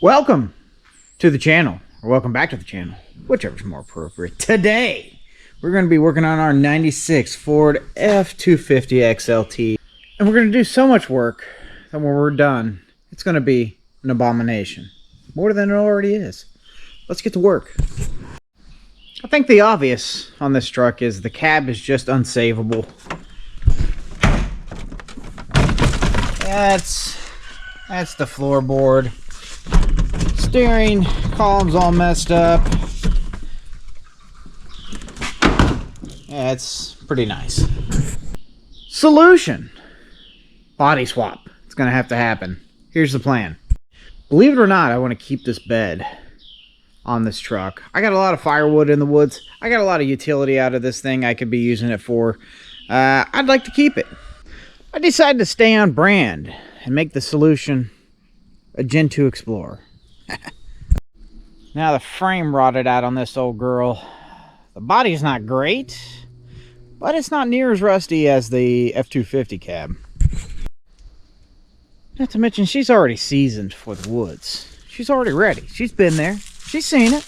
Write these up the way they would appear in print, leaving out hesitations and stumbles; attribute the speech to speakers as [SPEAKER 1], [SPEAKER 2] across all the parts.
[SPEAKER 1] Welcome to the channel, or welcome back to the channel, whichever's more appropriate. Today, we're going to be working on our 96 Ford F-250 XLT. And we're going to do so much work that when we're done, it's going to be an abomination. More than it already is. Let's get to work. I think the obvious on this truck is the cab is just unsavable. That's the floorboard. Steering column's all messed up. Yeah, it's pretty nice. Solution. Body swap. It's gonna have to happen. Here's the plan. Believe it or not, I want to keep this bed on this truck. I got a lot of firewood in the woods. I got a lot of utility out of this thing I could be using it for. I'd like to keep it. I decided to stay on brand and make the solution a Gen 2 Explorer. Now the frame rotted out on this old girl. The body's not great, but it's not near as rusty as the F-250 cab. Not to mention she's already seasoned for the woods. She's already ready. She's been there. She's seen it.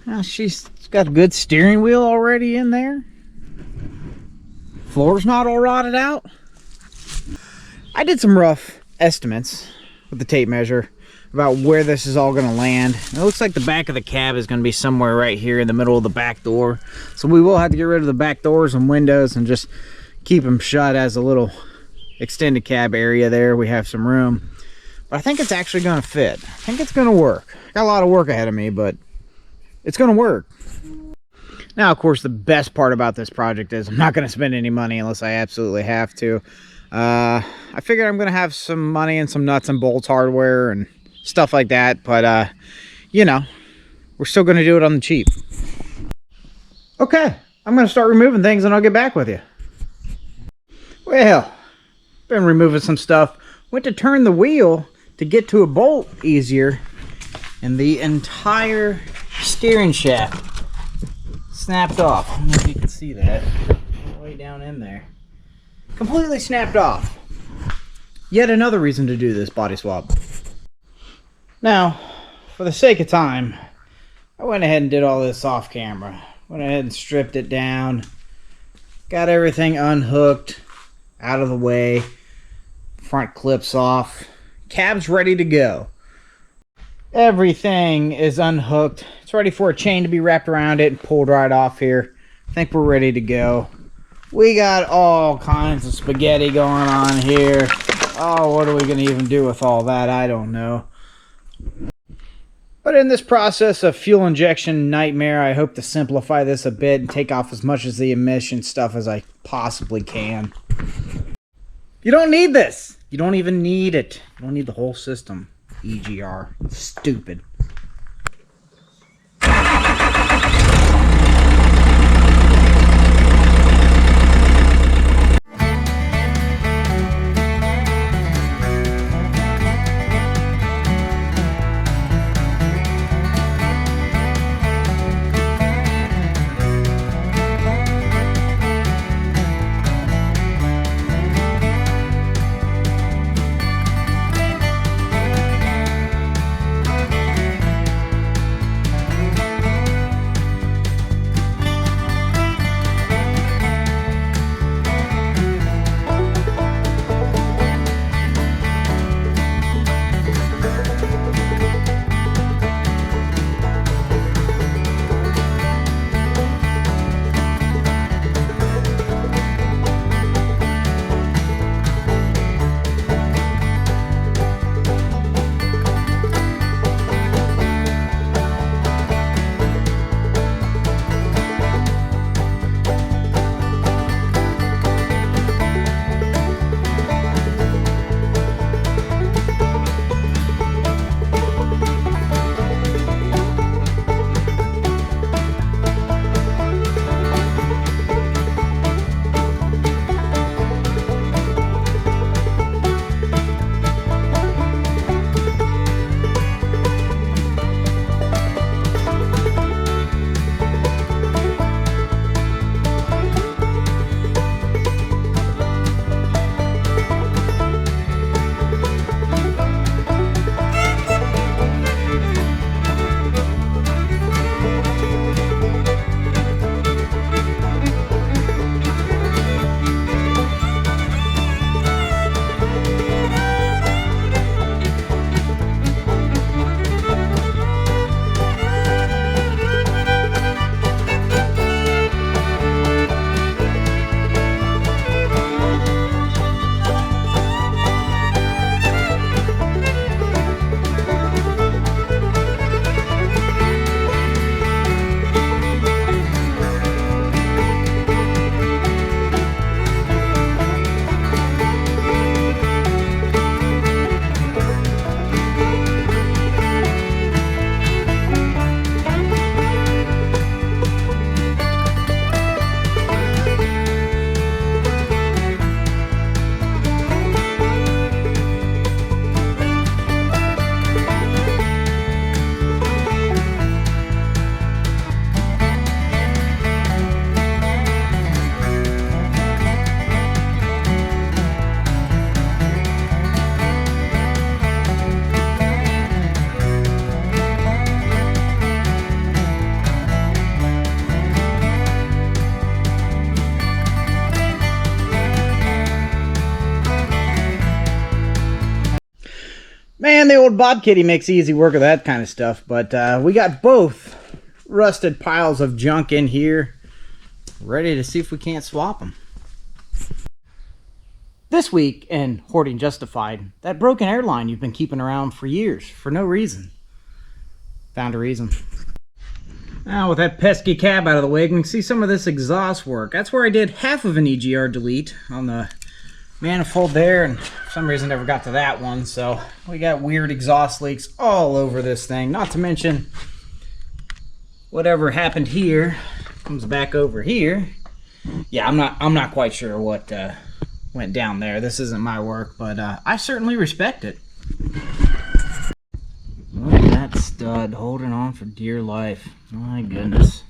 [SPEAKER 1] Now she's got a good steering wheel already in there. Floor's not all rotted out. I did some rough estimates with the tape measure about where this is all going to land. It looks like the back of the cab is going to be somewhere right here in the middle of the back door. So we will have to get rid of the back doors and windows and just keep them shut as a little extended cab area there. We have some room. But I think it's actually going to fit. I think it's going to work. Got a lot of work ahead of me, but it's going to work. Now, of course, the best part about this project is I'm not going to spend any money unless I absolutely have to. I figured I'm going to have some money and some nuts and bolts hardware and stuff like that, but you know, we're still going to do it on the cheap. Okay, I'm going to start removing things and I'll get back with you. Well, been removing some stuff. Went to turn the wheel to get to a bolt easier, and the entire steering shaft snapped off. I don't know if you can see that. Way down in there. Completely snapped off. Yet another reason to do this body swap. Now, for the sake of time, I went ahead and did all this off camera. Went ahead and stripped it down. Got everything unhooked, out of the way. Front clips off. Cab's ready to go. Everything is unhooked. It's ready for a chain to be wrapped around it and pulled right off here. I think we're ready to go. We got all kinds of spaghetti going on here. Oh, what are we going to even do with all that? I don't know. But in this process of fuel injection nightmare, I hope to simplify this a bit and take off as much of the emission stuff as I possibly can. You don't need this. You don't even need it. You don't need the whole system. EGR. Stupid. Man, the old Bob Kitty makes easy work of that kind of stuff, but we got both rusted piles of junk in here, ready to see if we can't swap them. This week in Hoarding Justified, that broken airline you've been keeping around for years for no reason. Found a reason. Now with that pesky cab out of the way, we can see some of this exhaust work. That's where I did half of an EGR delete on the manifold there, and for some reason never got to that one, so we got weird exhaust leaks all over this thing. Not to mention whatever happened here comes back over here. Yeah, I'm not quite sure what went down there. This isn't my work, but I certainly respect it. Look at that stud holding on for dear life. My goodness.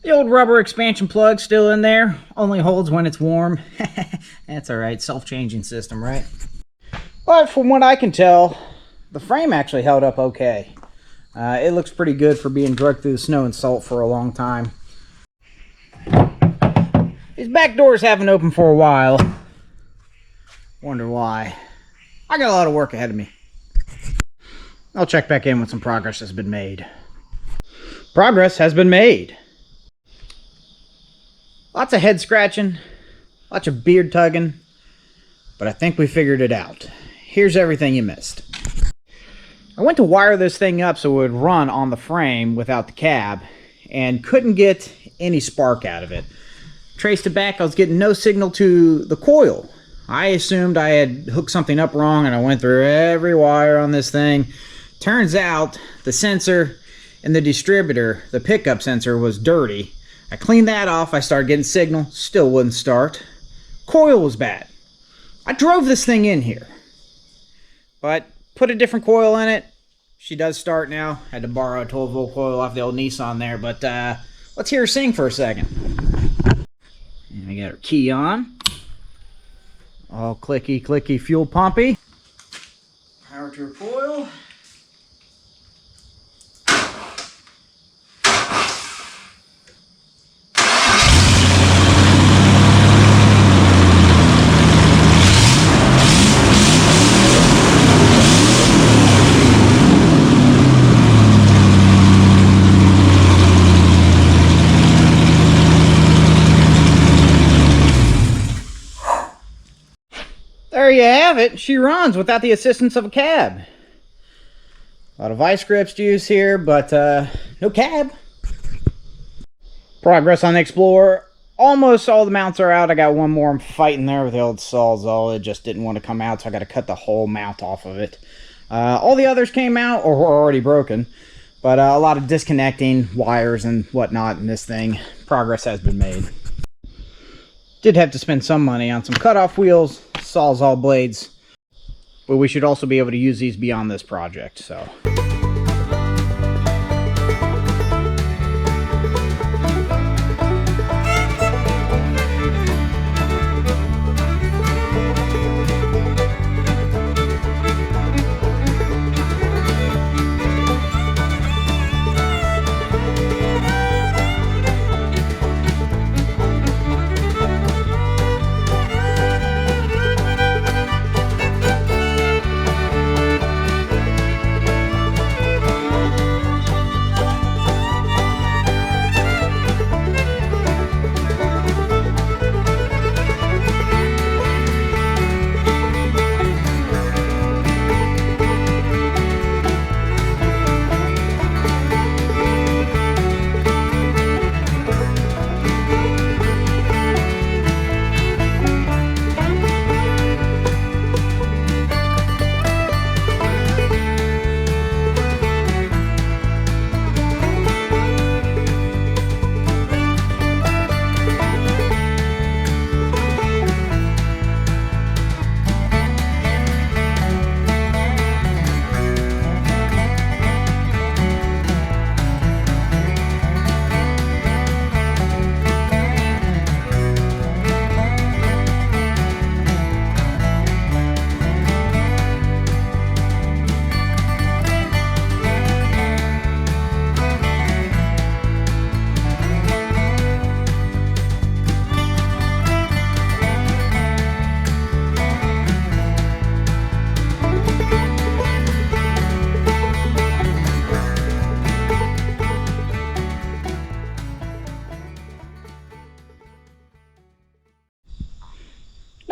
[SPEAKER 1] The old rubber expansion plug still in there. Only holds when it's warm. That's alright. Self-changing system, right? But from what I can tell, the frame actually held up okay. It looks pretty good for being dragged through the snow and salt for a long time. These back doors haven't opened for a while. Wonder why. I got a lot of work ahead of me. I'll check back in when some progress has been made. Progress has been made. Lots of head scratching, lots of beard tugging, but I think we figured it out. Here's everything you missed. I went to wire this thing up so it would run on the frame without the cab, and couldn't get any spark out of it. Traced it back, I was getting no signal to the coil. I assumed I had hooked something up wrong, and I went through every wire on this thing. Turns out the sensor in the distributor, the pickup sensor, was dirty. I cleaned that off, I started getting signal, still wouldn't start. Coil was bad. I drove this thing in here, but put a different coil in it. She does start now. Had to borrow a 12-volt coil off the old Nissan there, but let's hear her sing for a second. And we got her key on. All clicky, clicky, fuel pumpy. Power to her coil. There you have it. She runs without the assistance of a cab. A lot of vice grips to use here, but no cab. Progress on the Explorer. Almost all the mounts are out. I got one more I'm fighting there with the old Sawzall. It just didn't want to come out, so I got to cut the whole mount off of it. All the others came out or were already broken, but a lot of disconnecting wires and whatnot in this thing. Progress has been made. Did have to spend some money on some cutoff wheels, Sawzall blades, but we should also be able to use these beyond this project, so.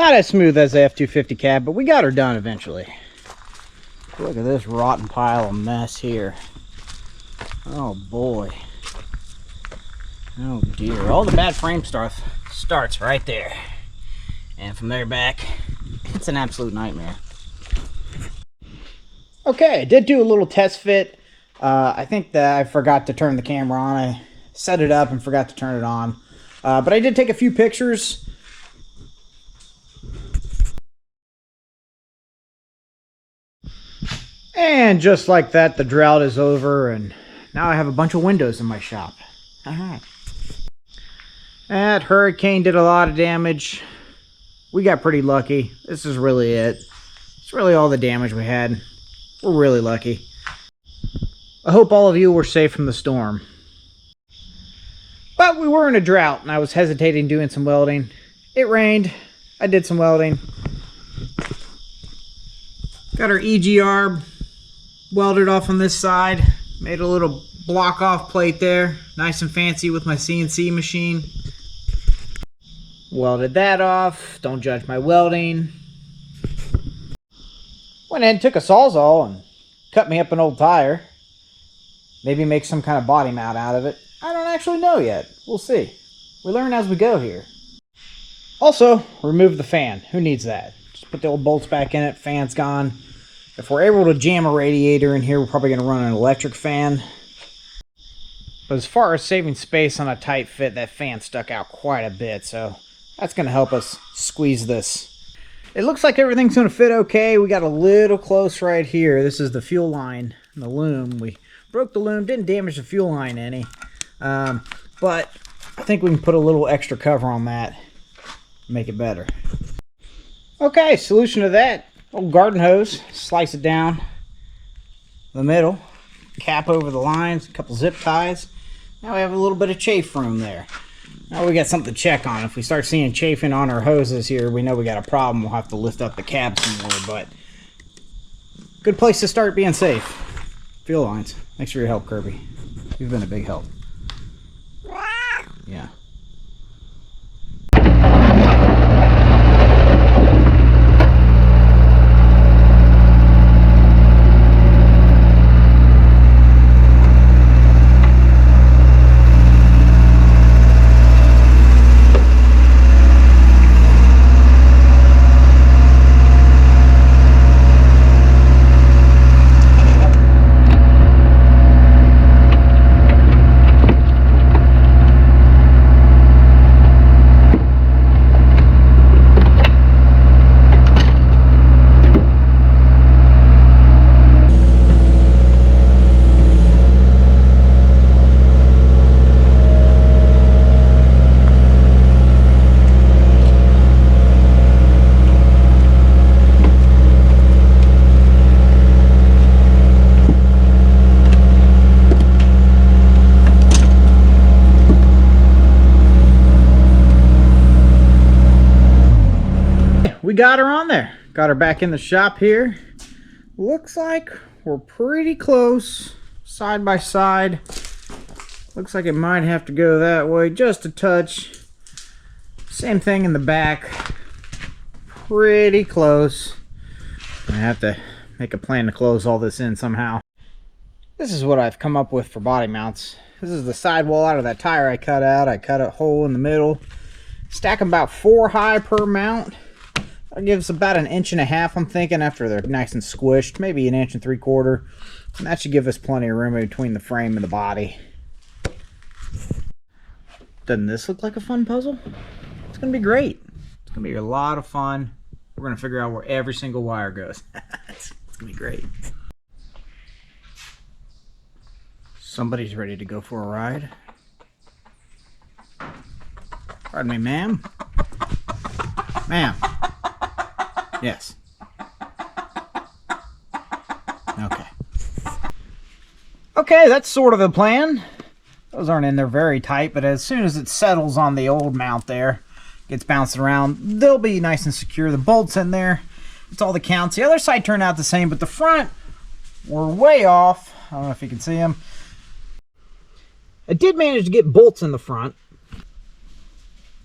[SPEAKER 1] Not as smooth as the F-250 cab, but we got her done eventually. Look at this rotten pile of mess here. Oh boy. Oh dear. All the bad frame stuff starts right there. And from there back, it's an absolute nightmare. Okay, I did do a little test fit. I think that I forgot to turn the camera on. I set it up and forgot to turn it on. But I did take a few pictures. And just like that, the drought is over, and now I have a bunch of windows in my shop. Alright. That hurricane did a lot of damage. We got pretty lucky. This is really it. It's really all the damage we had. We're really lucky. I hope all of you were safe from the storm. But we were in a drought, and I was hesitating doing some welding. It rained. I did some welding. Got our EGR welded off on this side. Made a little block off plate there. Nice and fancy with my CNC machine. Welded that off. Don't judge my welding. Went in, took a Sawzall and cut me up an old tire. Maybe make some kind of body mount out of it. I don't actually know yet. We'll see. We learn as we go here. Also, remove the fan. Who needs that? Just put the old bolts back in it. Fan's gone. If we're able to jam a radiator in here, we're probably going to run an electric fan. But as far as saving space on a tight fit, that fan stuck out quite a bit, so that's going to help us squeeze this. It looks like everything's going to fit okay. We got a little close right here. This is the fuel line and the loom. We broke the loom, didn't damage the fuel line any. But I think we can put a little extra cover on that, make it better. Okay, solution to that. Old garden hose, slice it down the middle, cap over the lines, a couple zip ties. Now we have a little bit of chafe room there. Now we got something to check on. If we start seeing chafing on our hoses here, we know we got a problem. We'll have to lift up the cab some more, but good place to start being safe. Fuel lines. Thanks for your help, Kirby. You've been a big help. Yeah. We got her on there. Got her back in the shop here. Looks like we're pretty close, side by side. Looks like it might have to go that way just a touch. Same thing in the back. Pretty close. I have to make a plan to close all this in somehow. This is what I've come up with for body mounts. This is the sidewall out of that tire I cut out. I cut a hole in the middle. Stack them about 4 high per mount. That gives about 1.5 inches, I'm thinking, after they're nice and squished. Maybe 1 3/4 inches. And that should give us plenty of room between the frame and the body. Doesn't this look like a fun puzzle? It's going to be great. It's going to be a lot of fun. We're going to figure out where every single wire goes. It's going to be great. Somebody's ready to go for a ride. Pardon me, ma'am. Ma'am. Yes. Okay. Okay, that's sort of the plan. Those aren't in there very tight, but as soon as it settles on the old mount there, gets bounced around, they'll be nice and secure. The bolt's in there. It's all the counts. The other side turned out the same, but the front were way off. I don't know if you can see them. I did manage to get bolts in the front.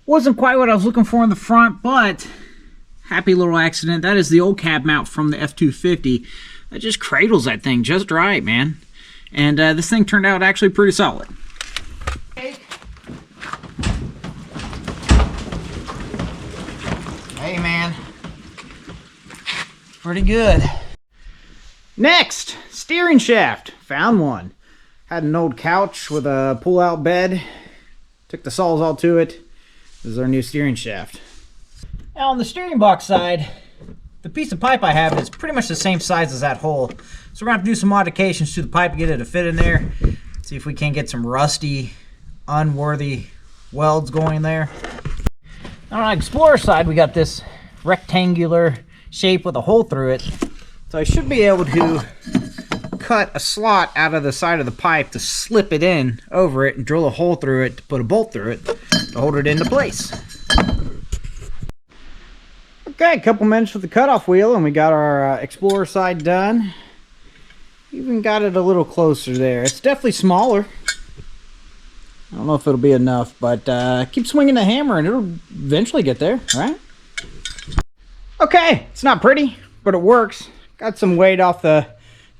[SPEAKER 1] Wasn't quite what I was looking for in the front, but happy little accident. That is the old cab mount from the F-250. That just cradles that thing just right, man. And this thing turned out actually pretty solid. Hey, man. Pretty good. Next, steering shaft. Found one. Had an old couch with a pull-out bed. Took the Sawzall to it. This is our new steering shaft. Now on the steering box side, the piece of pipe I have is pretty much the same size as that hole. So we're gonna have to do some modifications to the pipe to get it to fit in there. See if we can get some rusty, unworthy welds going there. On the Explorer side, we got this rectangular shape with a hole through it. So I should be able to cut a slot out of the side of the pipe to slip it in over it and drill a hole through it to put a bolt through it to hold it into place. Okay, a couple minutes with the cutoff wheel and we got our Explorer side done. Even got it a little closer there. It's definitely smaller. I don't know if it'll be enough, but keep swinging the hammer and it'll eventually get there, right? Okay, it's not pretty, but it works. Got some weight off the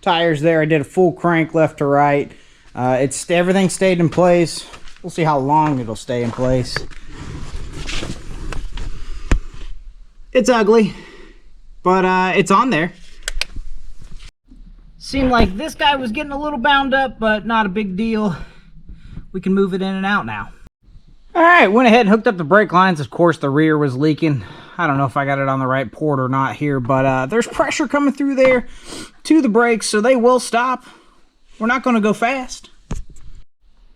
[SPEAKER 1] tires there. I did a full crank left to right. Everything stayed in place. We'll see how long it'll stay in place. It's ugly, but it's on there. Seemed like this guy was getting a little bound up, but not a big deal. We can move it in and out now. All right, went ahead and hooked up the brake lines. Of course, the rear was leaking. I don't know if I got it on the right port or not here, but there's pressure coming through there to the brakes, so they will stop. We're not going to go fast.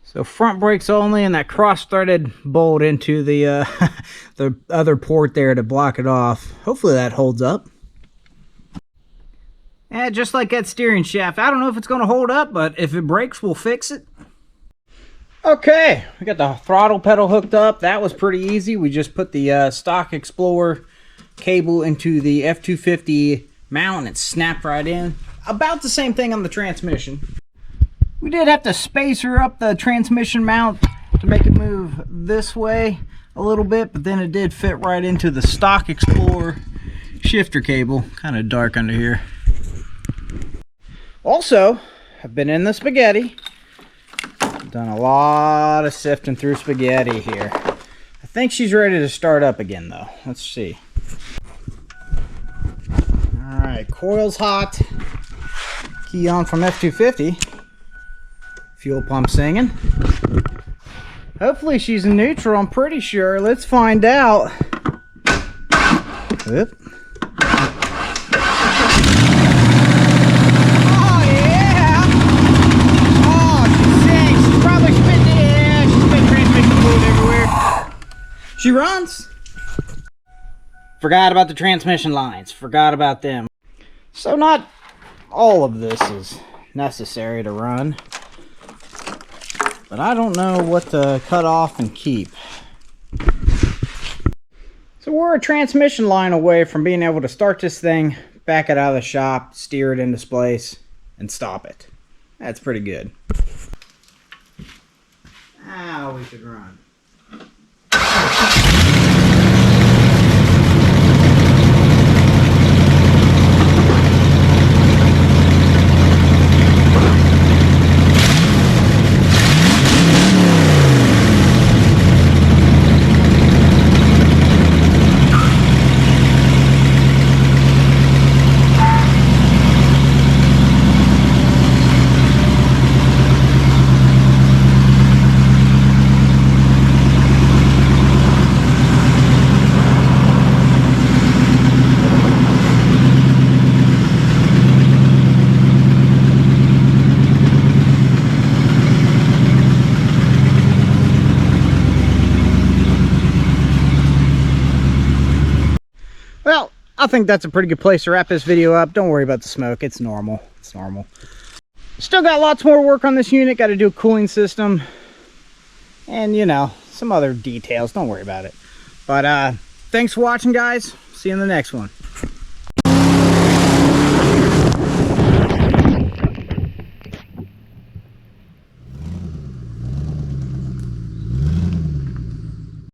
[SPEAKER 1] So front brakes only, and that cross-threaded bolt into the the other port there to block it off. Hopefully that holds up. And just like that steering shaft, I don't know if it's going to hold up, but if it breaks, we'll fix it. Okay, we got the throttle pedal hooked up. That was pretty easy. We just put the stock Explorer cable into the F-250 mount and it snapped right in. About the same thing on the transmission. We did have to spacer up the transmission mount to make it move this way a little bit, but then it did fit right into the stock Explorer shifter cable. Kind of dark under here. Also, I've been in the spaghetti. Done a lot of sifting through spaghetti here. I think she's ready to start up again though. Let's see. Alright, coil's hot. Key on from F-250. Fuel pump singing. Hopefully she's in neutral, I'm pretty sure. Let's find out. Oop. She runs. Forgot about the transmission lines. Forgot about them. So not all of this is necessary to run. But I don't know what to cut off and keep. So we're a transmission line away from being able to start this thing, back it out of the shop, steer it into place, and stop it. That's pretty good. Now we should run. Well, I think that's a pretty good place to wrap this video up. Don't worry about the smoke. It's normal. It's normal. Still got lots more work on this unit. Got to do a cooling system. And, you know, some other details. Don't worry about it. But, thanks for watching, guys. See you in the next one.